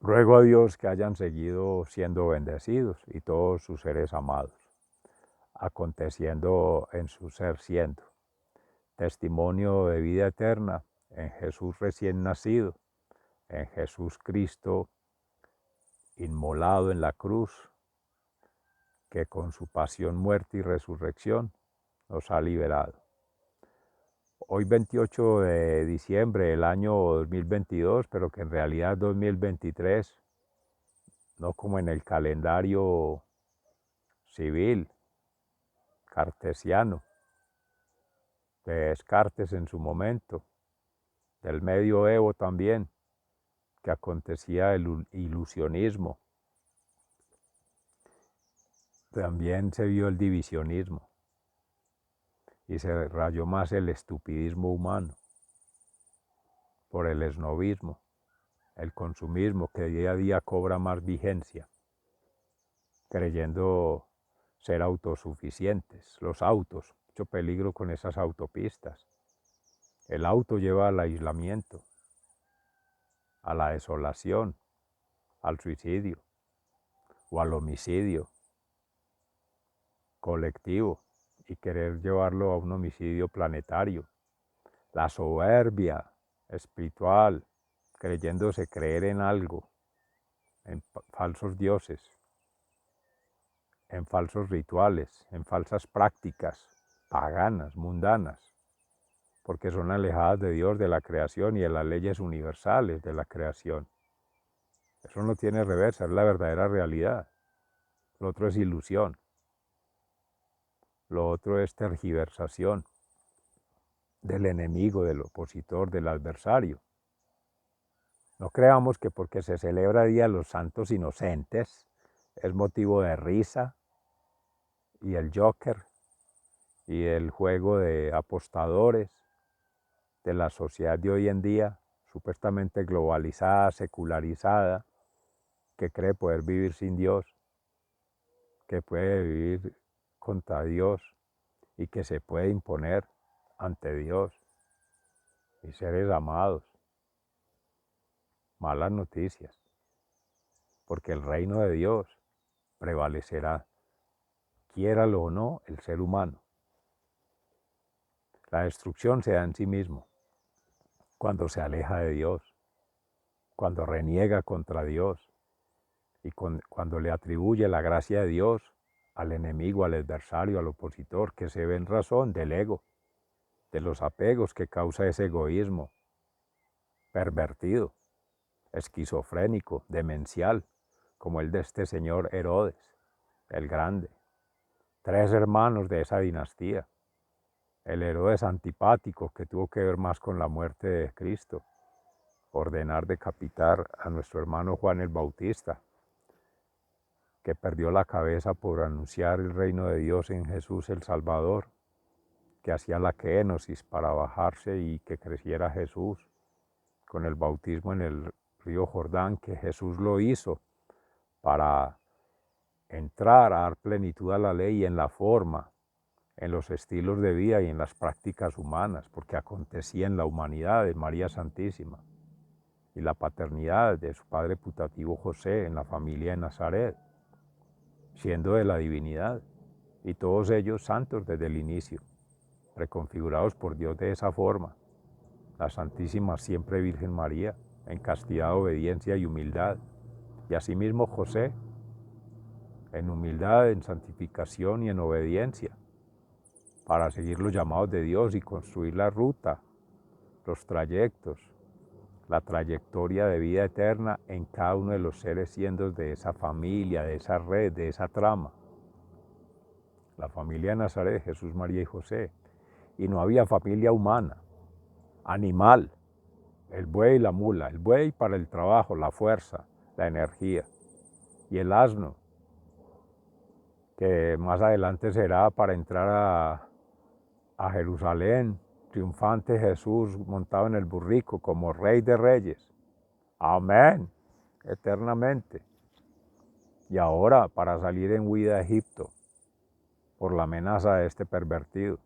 Ruego a Dios que hayan seguido siendo bendecidos y todos sus seres amados, aconteciendo en su ser siendo. Testimonio de vida eterna en Jesús recién nacido, en Jesús Cristo inmolado en la cruz, que con su pasión, muerte y resurrección nos ha liberado. Hoy 28 de diciembre del año 2022, pero que en realidad 2023, no como en el calendario civil, cartesiano, de Descartes en su momento, del medioevo también, que acontecía el ilusionismo. También se vio el divisionismo y se rayó más el estupidismo humano por el esnovismo, el consumismo que día a día cobra más vigencia, creyendo ser autosuficientes. Los autos, mucho peligro con esas autopistas. El auto lleva al aislamiento, a la desolación, al suicidio o al homicidio colectivo y querer llevarlo a un homicidio planetario. La soberbia espiritual, creyéndose creer en algo, en falsos dioses, en falsos rituales, en falsas prácticas paganas, mundanas, porque son alejadas de Dios, de la creación y de las leyes universales de la creación. Eso no tiene reversa, es la verdadera realidad. Lo otro es ilusión, lo otro es tergiversación del enemigo, del opositor, del adversario. No creamos que porque se celebra el Día de los Santos Inocentes es motivo de risa y el Joker y el juego de apostadores de la sociedad de hoy en día, supuestamente globalizada, secularizada, que cree poder vivir sin Dios, que puede vivir contra Dios y que se puede imponer ante Dios y seres amados. Malas noticias, porque el reino de Dios prevalecerá, quiéralo o no, el ser humano. La destrucción se da en sí mismo, cuando se aleja de Dios, cuando reniega contra Dios y cuando le atribuye la gracia de Dios al enemigo, al adversario, al opositor, que se ve en razón del ego, de los apegos que causa ese egoísmo pervertido, esquizofrénico, demencial, como el de este señor Herodes, el Grande. 3 hermanos de esa dinastía. El Herodes antipático, que tuvo que ver más con la muerte de Cristo, ordenar decapitar a nuestro hermano Juan el Bautista, que perdió la cabeza por anunciar el reino de Dios en Jesús el Salvador, que hacía la kenosis para bajarse y que creciera Jesús con el bautismo en el río Jordán, que Jesús lo hizo para entrar a dar plenitud a la ley en la forma, en los estilos de vida y en las prácticas humanas, porque acontecía en la humanidad de María Santísima y la paternidad de su padre putativo José en la familia de Nazaret, siendo de la divinidad, y todos ellos santos desde el inicio, reconfigurados por Dios de esa forma. La Santísima siempre Virgen María, en castidad, obediencia y humildad, y asimismo José, en humildad, en santificación y en obediencia, para seguir los llamados de Dios y construir la ruta, los trayectos, la trayectoria de vida eterna en cada uno de los seres siendo de esa familia, de esa red, de esa trama. La familia de Nazaret, Jesús, María y José. Y no había familia humana, animal, el buey y la mula, el buey para el trabajo, la fuerza, la energía, y el asno, que más adelante será para entrar a Jerusalén, triunfante Jesús montado en el burrico como Rey de Reyes. Amén, eternamente. Y ahora para salir en huida a Egipto por la amenaza de este pervertido.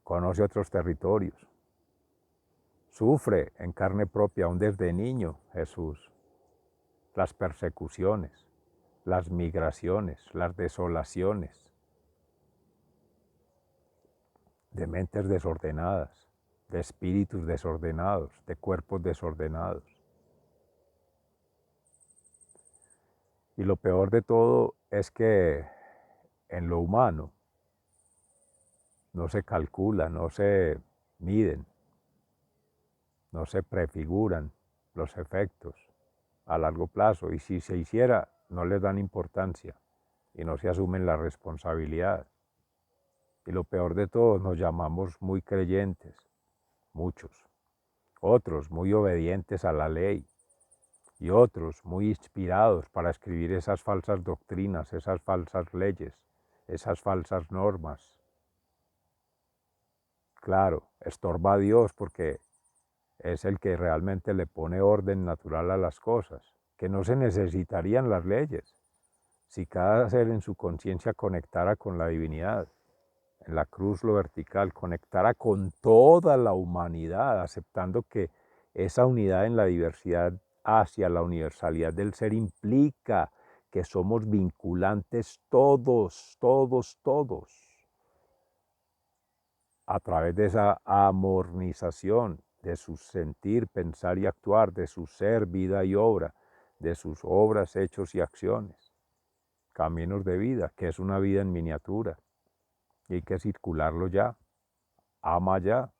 Conoce otros territorios, Sufre en carne propia, aún desde niño, Jesús, las persecuciones, las migraciones, las desolaciones de mentes desordenadas, de espíritus desordenados, de cuerpos desordenados. Y lo peor de todo es que en lo humano no se calcula, no se miden, no se prefiguran los efectos a largo plazo, y si se hiciera no les dan importancia y no se asumen la responsabilidad. Y lo peor de todo, nos llamamos muy creyentes, muchos, otros muy obedientes a la ley y otros muy inspirados para escribir esas falsas doctrinas, esas falsas leyes, esas falsas normas. Claro, estorba a Dios porque es el que realmente le pone orden natural a las cosas, que no se necesitarían las leyes si cada ser en su conciencia conectara con la divinidad. En la cruz lo vertical, conectara con toda la humanidad, aceptando que esa unidad en la diversidad hacia la universalidad del ser implica que somos vinculantes todos, todos, todos, a través de esa amornización de su sentir, pensar y actuar, de su ser, vida y obra, de sus obras, hechos y acciones, caminos de vida, que es una vida en miniatura, y hay que circularlo ya. Ama ya,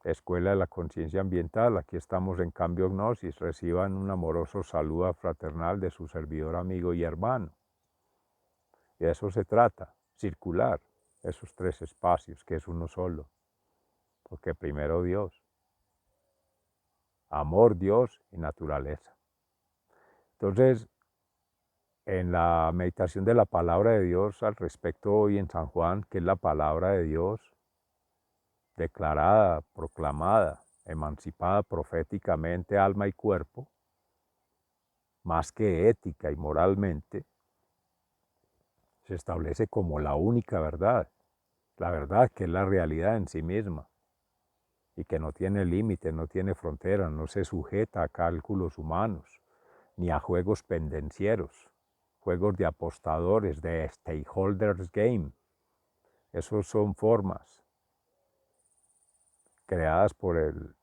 Escuela de la Conciencia Ambiental, aquí estamos en Cambio Gnosis, reciban un amoroso saludo fraternal de su servidor, amigo y hermano. Y de eso se trata, circular esos tres espacios, que es uno solo, porque primero Dios, amor, Dios y naturaleza. Entonces, en la meditación de la palabra de Dios al respecto hoy en San Juan, que es la palabra de Dios, declarada, proclamada, emancipada proféticamente alma y cuerpo, más que ética y moralmente, se establece como la única verdad, la verdad que es la realidad en sí misma y que no tiene límites, no tiene fronteras, no se sujeta a cálculos humanos ni a juegos pendencieros, juegos de apostadores, de stakeholders game. Esos son formas creadas por el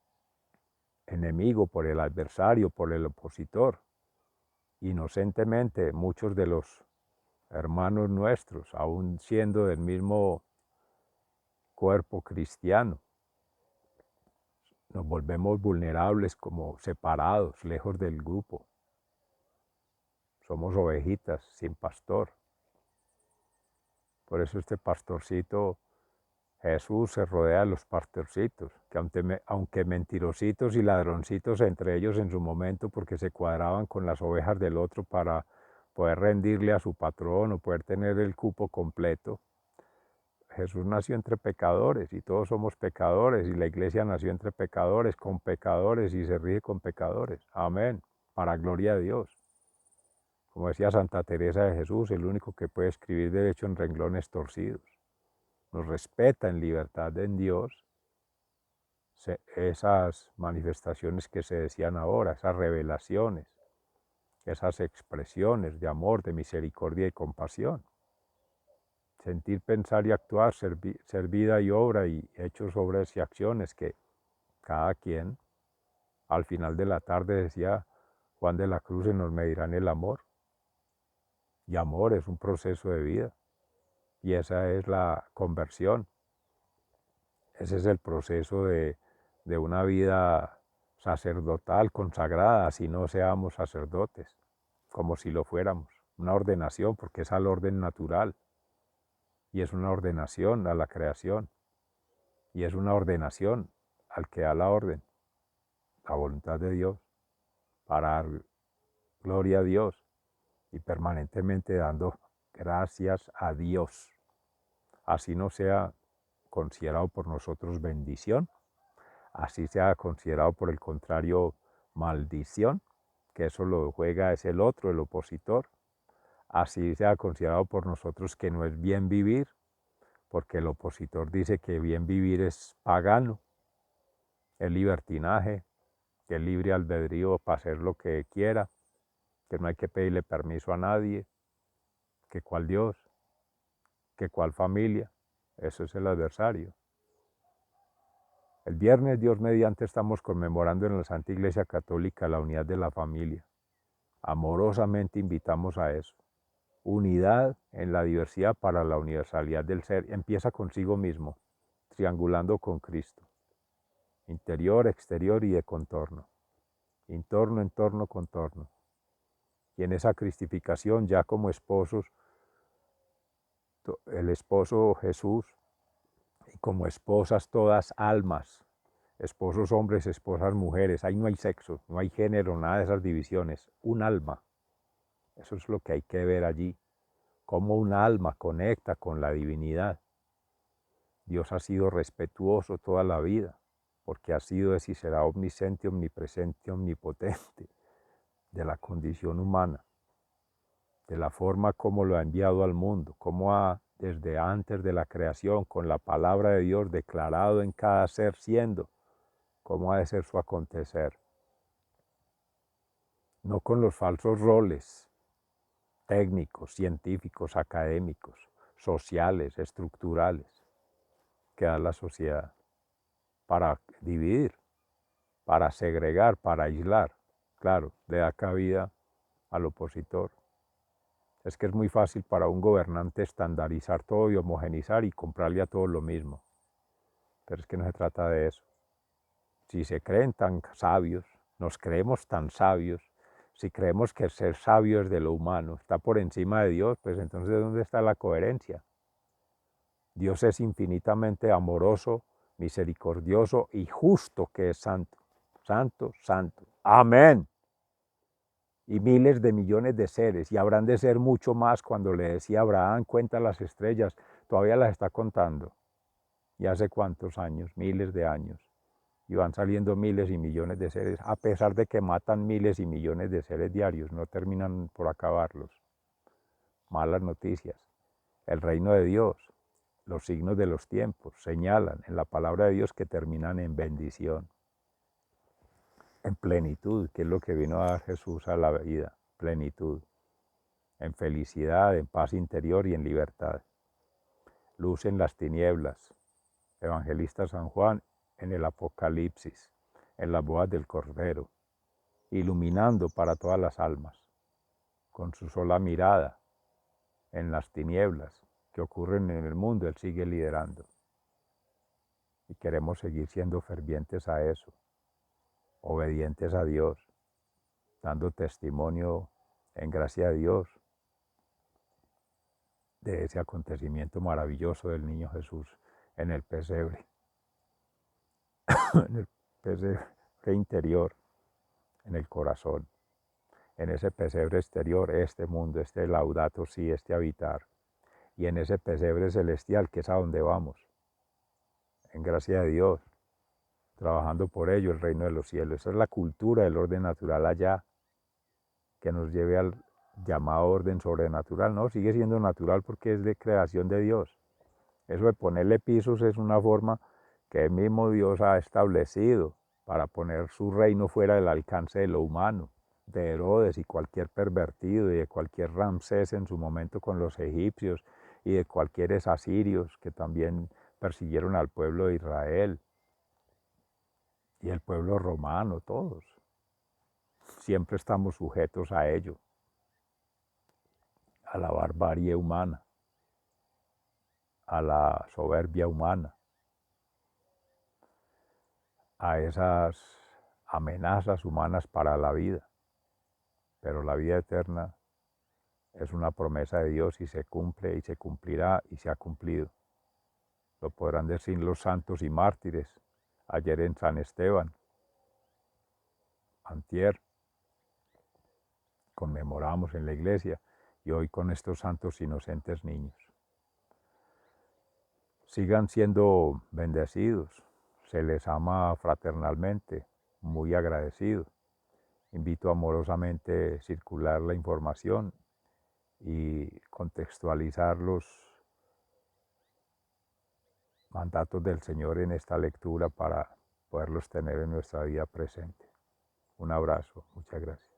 enemigo, por el adversario, por el opositor. Inocentemente, muchos de los hermanos nuestros, aún siendo del mismo cuerpo cristiano, nos volvemos vulnerables como separados, lejos del grupo. Somos ovejitas sin pastor. Por eso este pastorcito Jesús se rodea de los pastorcitos, que aunque mentirositos y ladroncitos entre ellos en su momento, porque se cuadraban con las ovejas del otro para poder rendirle a su patrón o poder tener el cupo completo. Jesús nació entre pecadores y todos somos pecadores, y la iglesia nació entre pecadores, con pecadores, y se rige con pecadores. Amén, para gloria de Dios. Como decía Santa Teresa de Jesús, el único que puede escribir derecho en renglones torcidos. Nos respeta en libertad en Dios esas manifestaciones que se decían ahora, esas revelaciones, esas expresiones de amor, de misericordia y compasión. Sentir, pensar y actuar, ser vida y obra y hechos, obras y acciones que cada quien, al final de la tarde decía Juan de la Cruz, nos medirán el amor. Y amor es un proceso de vida. Y esa es la conversión. Ese es el proceso de una vida sacerdotal, consagrada, así no seamos sacerdotes, como si lo fuéramos. Una ordenación, porque es al orden natural. Y es una ordenación a la creación. Y es una ordenación al que da la orden, la voluntad de Dios, para dar gloria a Dios y permanentemente dando gracias a Dios. Así no sea considerado por nosotros bendición, así sea considerado por el contrario maldición, que eso lo juega es el otro, el opositor, así sea considerado por nosotros que no es bien vivir, porque el opositor dice que bien vivir es pagano, el libertinaje, que es libre albedrío para hacer lo que quiera, que no hay que pedirle permiso a nadie, que cuál Dios, que cuál familia. Eso es el adversario. El viernes, Dios mediante, estamos conmemorando en la Santa Iglesia Católica la unidad de la familia. Amorosamente invitamos a eso. Unidad en la diversidad para la universalidad del ser. Empieza consigo mismo, triangulando con Cristo. Interior, exterior y de contorno. Entorno, entorno, contorno. Y en esa cristificación, ya como esposos, el esposo Jesús, y como esposas todas almas, esposos hombres, esposas mujeres, ahí no hay sexo, no hay género, nada de esas divisiones, un alma. Eso es lo que hay que ver allí, cómo un alma conecta con la divinidad. Dios ha sido respetuoso toda la vida, porque ha sido, es y será omnisciente, omnipresente, omnipotente de la condición humana, de la forma como lo ha enviado al mundo, como ha, desde antes de la creación, con la palabra de Dios declarado en cada ser siendo, cómo ha de ser su acontecer. No con los falsos roles técnicos, científicos, académicos, sociales, estructurales, que da la sociedad para dividir, para segregar, para aislar. Claro, le da cabida al opositor. Es que es muy fácil para un gobernante estandarizar todo y homogenizar y comprarle a todos lo mismo. Pero es que no se trata de eso. Si se creen tan sabios, nos creemos tan sabios, si creemos que el ser sabio es de lo humano, está por encima de Dios, pues entonces ¿dónde está la coherencia? Dios es infinitamente amoroso, misericordioso y justo, que es santo. Santo, santo. Amén. Y miles de millones de seres, y habrán de ser mucho más. Cuando le decía a Abraham, cuenta las estrellas, todavía las está contando. ¿Y hace cuántos años? Miles de años. Y van saliendo miles y millones de seres, a pesar de que matan miles y millones de seres diarios, no terminan por acabarlos. Malas noticias. El reino de Dios, los signos de los tiempos, señalan en la palabra de Dios que terminan en bendición, en plenitud, que es lo que vino a dar Jesús a la vida, plenitud, en felicidad, en paz interior y en libertad. Luz en las tinieblas, evangelista San Juan en el Apocalipsis, en las bodas del Cordero, iluminando para todas las almas, con su sola mirada, en las tinieblas que ocurren en el mundo, Él sigue liderando. Y queremos seguir siendo fervientes a eso, obedientes a Dios, dando testimonio en gracia a Dios de ese acontecimiento maravilloso del niño Jesús en el pesebre, en el pesebre interior, en el corazón, en ese pesebre exterior, este mundo, este laudato si, este habitar, y en ese pesebre celestial que es a donde vamos, en gracia de Dios, trabajando por ello el reino de los cielos. Esa es la cultura del orden natural allá, que nos lleve al llamado orden sobrenatural. No, sigue siendo natural porque es de creación de Dios. Eso de ponerle pisos es una forma que el mismo Dios ha establecido para poner su reino fuera del alcance de lo humano, de Herodes y cualquier pervertido, y de cualquier Ramsés en su momento con los egipcios, y de cualquier asirios que también persiguieron al pueblo de Israel, y el pueblo romano, todos. Siempre estamos sujetos a ello, a la barbarie humana, a la soberbia humana, a esas amenazas humanas para la vida. Pero la vida eterna es una promesa de Dios y se cumple y se cumplirá y se ha cumplido. Lo podrán decir los santos y mártires. Ayer en San Esteban, antier, conmemoramos en la iglesia, y hoy con estos santos inocentes niños. Sigan siendo bendecidos, se les ama fraternalmente, muy agradecido. Invito amorosamente a circular la información y contextualizar los mandatos del Señor en esta lectura para poderlos tener en nuestra vida presente. Un abrazo, muchas gracias.